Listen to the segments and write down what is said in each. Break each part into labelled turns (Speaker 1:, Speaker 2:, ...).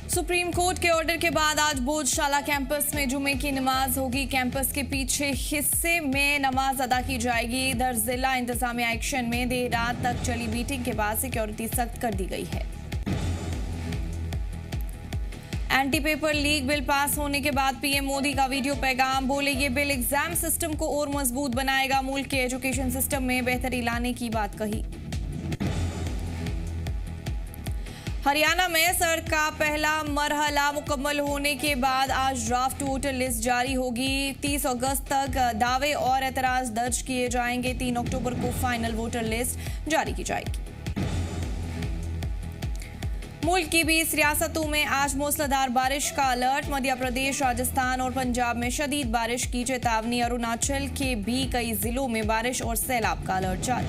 Speaker 1: Supreme court के order के बाद आज बोधशाला कैंपस में जुमे की नमाज होगी। कैंपस के पीछे हिस्से में नमाज अदा की जाएगी। इधर जिला इंतजामिया एक्शन में देर रात तक चली मीटिंग के बाद सिक्योरिटी सख्त कर दी गई है। Anti paper leak bill pass होने के बाद पीएम मोदी का वीडियो पैगाम, बोले ये बिल एग्जाम सिस्टम को और मजबूत बनाएगा, मुल्क के एजुकेशन सिस्टम में बेहतरी लाने की बात कही। हरियाणा में सड़क का पहला मरहला मुकम्मल होने के बाद आज ड्राफ्ट वोटर लिस्ट जारी होगी। 30 अगस्त तक दावे और एतराज दर्ज किए जाएंगे। 3 अक्टूबर को फाइनल वोटर लिस्ट जारी की जाएगी। मुल्क की 20 रियासतों में आज मूसलाधार बारिश का अलर्ट। मध्य प्रदेश, राजस्थान और पंजाब में शदीद बारिश की चेतावनी। अरुणाचल के भी कई जिलों में बारिश और सैलाब का अलर्ट जारी।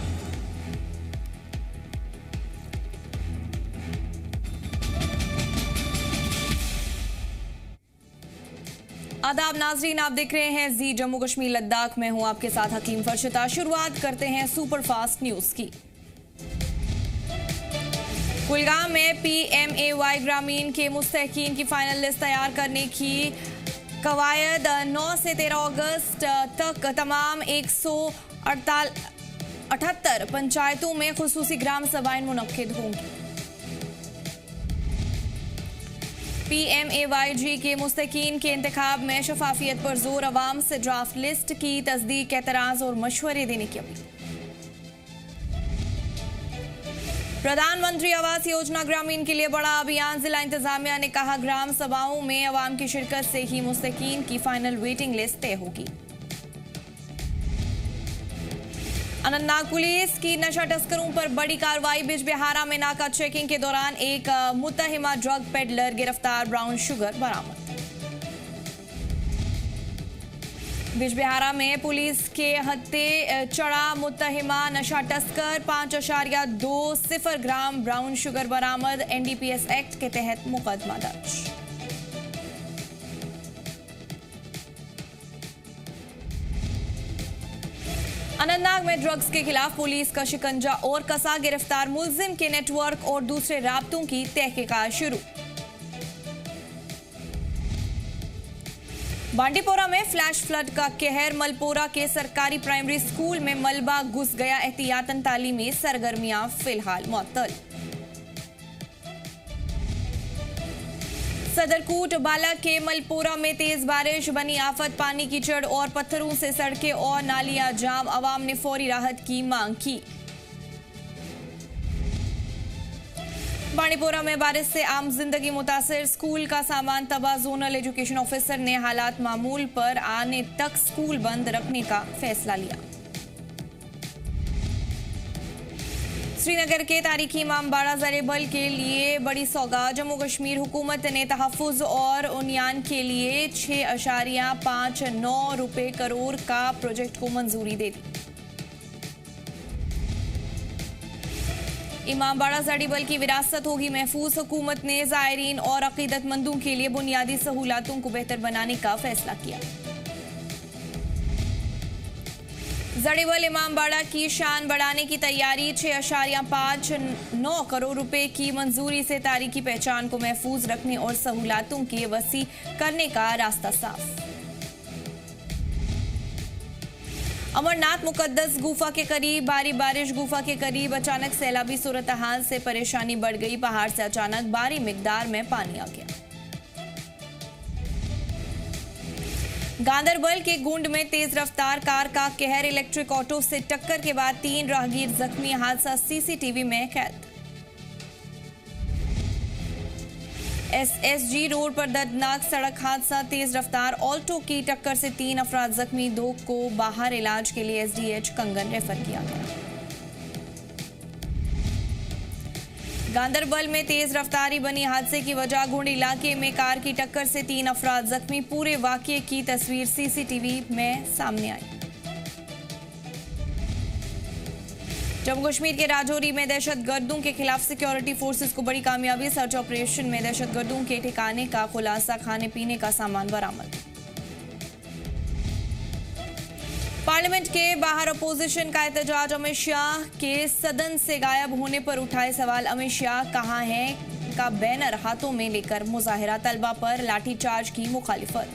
Speaker 1: आदाब नाजरीन, आप देख रहे हैं जी जम्मू कश्मीर लद्दाख में हूं आपके साथ हकीम फरशता। शुरुआत करते हैं सुपरफास्ट न्यूज की। कुलगाम में PMAY ग्रामीण के मुस्तहकीन की फाइनल लिस्ट तैयार करने की कवायद। 9 से 13 अगस्त तक तमाम 178 पंचायतों में खुसूसी ग्राम सभाएं मुनक्किद होंगी। PMAYG के मुस्तकीन के इंतखाब में शफाफियत पर जोर, अवाम से ड्राफ्ट लिस्ट की तस्दीक, एतराज और मशवरे देने की अपील। प्रधानमंत्री आवास योजना ग्रामीण के लिए बड़ा अभियान। जिला इंतजामिया ने कहा ग्राम सभाओं में अवाम की शिरकत से ही मुस्तकीन की फाइनल वेटिंग लिस्ट तय होगी। अनंतनाग पुलिस की नशा तस्करों पर बड़ी कार्रवाई। बिजबिहारा में नाका चेकिंग के दौरान एक मुत्तहिमा ड्रग पेडलर गिरफ्तार, ब्राउन शुगर बरामद। बिजबिहारा में पुलिस के हत्थे चढ़ा मुत्तहिमा नशा तस्कर, 5.20 ग्राम ब्राउन शुगर बरामद। NDPS एक्ट के तहत मुकदमा दर्ज। अनंतनाग में ड्रग्स के खिलाफ पुलिस का शिकंजा और कसा, गिरफ्तार मुलजिम के नेटवर्क और दूसरे राब्तों की तहकीकात शुरू। बांडीपोरा में फ्लैश फ्लड का कहर। मलपोरा के सरकारी प्राइमरी स्कूल में मलबा घुस गया, एहतियातन तालीमी सरगर्मियां फिलहाल मुअत्तल। सदरकोट बाला के मलपोरा में तेज बारिश, बनी आफत, पानी कीचड़ और पत्थरों से सड़कें और नालियां जाम। अवाम ने फौरी राहत की मांग की। बांडीपोरा में बारिश से आम जिंदगी मुतासिर, स्कूल का सामान तबाह। जोनल एजुकेशन ऑफिसर ने हालात मामूल पर आने तक स्कूल बंद रखने का फैसला लिया। श्रीनगर के तारीखी इमामबाड़ा ज़र-ए-बल के लिए बड़ी सौगात। जम्मू कश्मीर हुकूमत ने तहफ़्फ़ुज़ और उन्नयन के लिए 6.59 करोड़ का प्रोजेक्ट को मंजूरी दे दी। इमामबाड़ा ज़र-ए-बल की विरासत होगी महफूज। हुकूमत ने ज़ायरीन और अक़ीदतमंदों के लिए बुनियादी सहूलतों को बेहतर बनाने का फैसला किया। ज़र-ए-बल इमामबाड़ा की शान बढ़ाने की तैयारी। 6.59 करोड़ रुपए की मंजूरी से तारीखी पहचान को महफूज रखने और सहूलतों के वसी करने का रास्ता साफ। अमरनाथ मुकद्दस गुफा के करीब भारी बारिश। गुफा के करीब अचानक सैलाबी सूरत हाल से परेशानी बढ़ गई। पहाड़ से अचानक भारी मिकदार में पानी आ गया। गांदरबल के गुंड में तेज रफ्तार कार का कहर। इलेक्ट्रिक ऑटो से टक्कर के बाद 3 राहगीर जख्मी। हादसा CCTV में कैद। SSG रोड पर दर्दनाक सड़क हादसा। तेज रफ्तार ऑल्टो की टक्कर से 3 अफराद जख्मी। 2 को बाहर इलाज के लिए SDH कंगन रेफर किया गया। गांदरबल में तेज रफ्तारी बनी हादसे की वजह। गुंड इलाके में कार की टक्कर से 3 अफराद जख्मी। पूरे वाकये की तस्वीर CCTV में सामने आई। जम्मू कश्मीर के राजौरी में दहशतगर्दों के खिलाफ सिक्योरिटी फोर्सेस को बड़ी कामयाबी। सर्च ऑपरेशन में दहशतगर्दों के ठिकाने का खुलासा। खाने पीने का सामान बरामद। पार्लियामेंट के बाहर अपोजिशन का एहतजाज। अमित शाह के सदन से गायब होने पर उठाए सवाल। अमित शाह कहाँ हैं? का बैनर हाथों में लेकर मुजाहिरा, तलबा पर लाठीचार्ज की मुखालिफत।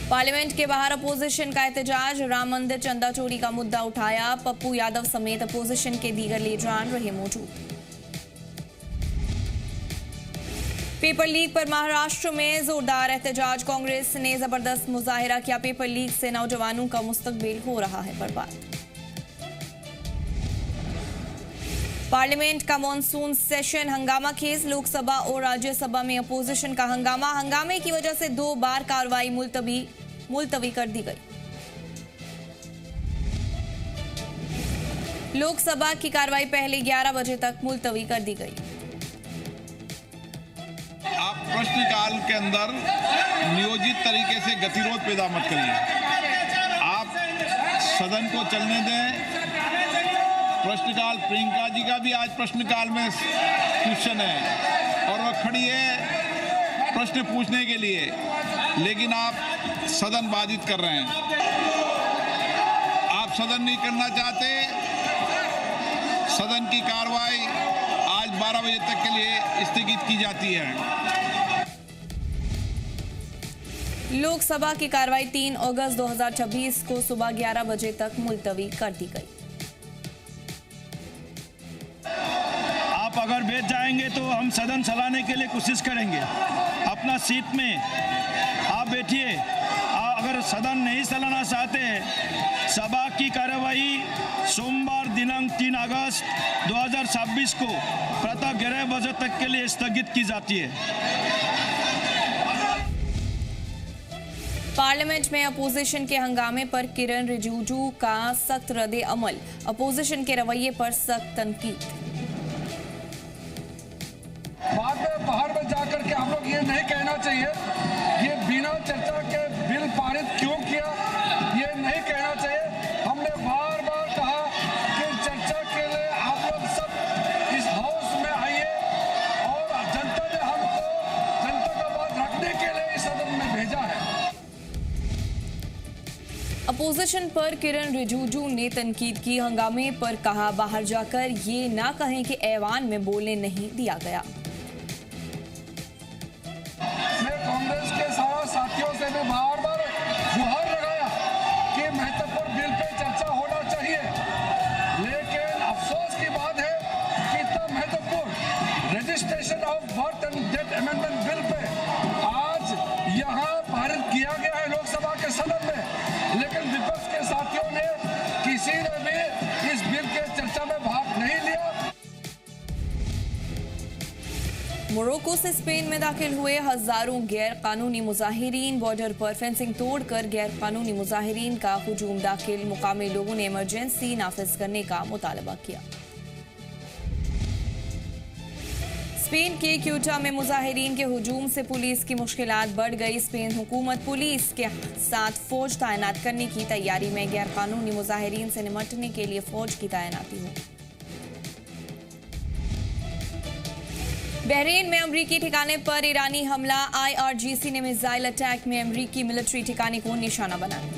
Speaker 1: पार्लियामेंट के बाहर अपोजिशन का एहतजाज, राम मंदिर चंदा चोरी का मुद्दा उठाया, पप्पू यादव समेत अपोजिशन के दीगर लीडरान रहे मौजूद। पेपर लीक पर महाराष्ट्र में जोरदार एहतजाज, कांग्रेस ने जबरदस्त मुजाहिरा किया, पेपर लीक से नौजवानों का मुस्तकबिल हो रहा है बर्बाद। पार्लियामेंट का मॉनसून सेशन हंगामा खेज, लोकसभा और राज्यसभा में अपोजिशन का हंगामा, हंगामे की वजह से 2 बार कार्रवाई मुलतवी कर दी गई। लोकसभा की कार्रवाई पहले 11 बजे तक मुलतवी कर दी गई।
Speaker 2: आप प्रश्नकाल के अंदर नियोजित तरीके से गतिरोध पैदा मत करिए। आप सदन को चलने दें। प्रश्नकाल, प्रियंका जी का भी आज प्रश्नकाल में क्वेश्चन है और वह खड़ी है प्रश्न पूछने के लिए, लेकिन आप सदन बाधित कर रहे हैं। आप सदन नहीं करना चाहते। सदन की कार्रवाई आज 12 बजे तक के लिए स्थगित की जाती है।
Speaker 1: लोकसभा की कार्रवाई 3 अगस्त 2026 को सुबह 11 बजे तक मुलतवी कर दी गई।
Speaker 3: आप अगर बैठ जाएंगे तो हम सदन चलाने के लिए कोशिश करेंगे। अपना सीट में आप बैठिए। अगर सदन नहीं चलाना चाहते हैं, सभा की कार्यवाही सोमवार दिनांक 3 अगस्त 2026 को प्रातः 11 बजे तक के लिए स्थगित की जाती है।
Speaker 1: पार्लियामेंट में अपोजिशन के हंगामे पर किरण रिजिजू का सख्त रद्द अमल, अपोजिशन के रवैये पर सख्त तनकीद।
Speaker 4: बाद में बाहर में जाकर के हम लोग ये नहीं कहना चाहिए ये बिना चर्चा के बिल पारित क्यों किया, ये नहीं कहना चाहिए। हमने बार बार कहा कि चर्चा के लिए आप लोग सब इस हाउस में आइए और जनता ने हमको जनता का बात रखने के लिए इस सदन में भेजा है।
Speaker 1: अपोजिशन पर किरण रिजिजू ने तनकीद की, हंगामे पर कहा बाहर जाकर ये ना कहें कि ऐवान में बोलने नहीं दिया गया।
Speaker 4: मैं कांग्रेस के सारा साथियों से भी बार बार गुहार लगाया कि महत्वपूर्ण बिल पे चर्चा होना चाहिए, लेकिन अफसोस की बात है कि इतना महत्वपूर्ण registration of birth and death amendment bill pay आज यहाँ पारित किया गया है लोकसभा के सदन में, लेकिन विपक्ष के साथियों ने किसी ने भी इस बिल के चर्चा में भाग नहीं लिया।
Speaker 1: मोरक्को से स्पेन में दाखिल हुए हजारों गैर कानूनी मुजाहिरीन, बॉर्डर पर फेंसिंग तोड़कर गैर कानूनी मुजाहिरीन का हुजूम दाखिल, मुकामी लोगों ने इमरजेंसी नाफिज करने का मुतालबा किया। स्पेन के क्यूटा में मुजाहिरीन के हुजूम से पुलिस की मुश्किलात बढ़ गई। स्पेन हुकूमत पुलिस के साथ फौज तैनात करने की तैयारी में, गैर कानूनी मुजाहिरीन से निपटने के लिए फौज की तैनाती हो। बहरीन में अमरीकी ठिकाने पर ईरानी हमला, IRGC ने मिसाइल अटैक में अमरीकी मिलिट्री ठिकाने को निशाना बनाया।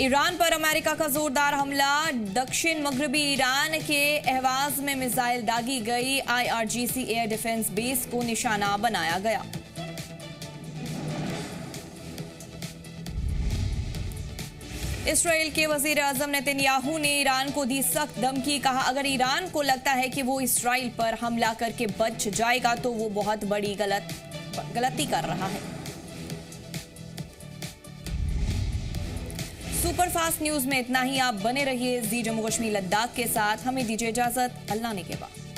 Speaker 1: ईरान पर अमेरिका का जोरदार हमला, दक्षिण मगरबी ईरान के अहवाज में मिसाइल दागी गई, IRGC एयर डिफेंस बेस को निशाना बनाया गया। इसराइल के वजीर आजम नेतन्याहू ने ईरान को दी सख्त धमकी, कहा अगर ईरान को लगता है कि वो इसराइल पर हमला करके बच जाएगा तो वो बहुत बड़ी गलती कर रहा है। सुपरफास्ट न्यूज में इतना ही। आप बने रहिए जी जम्मू कश्मीर लद्दाख के साथ। हमें दीजिए इजाजत। अल्लाह ने के बाद।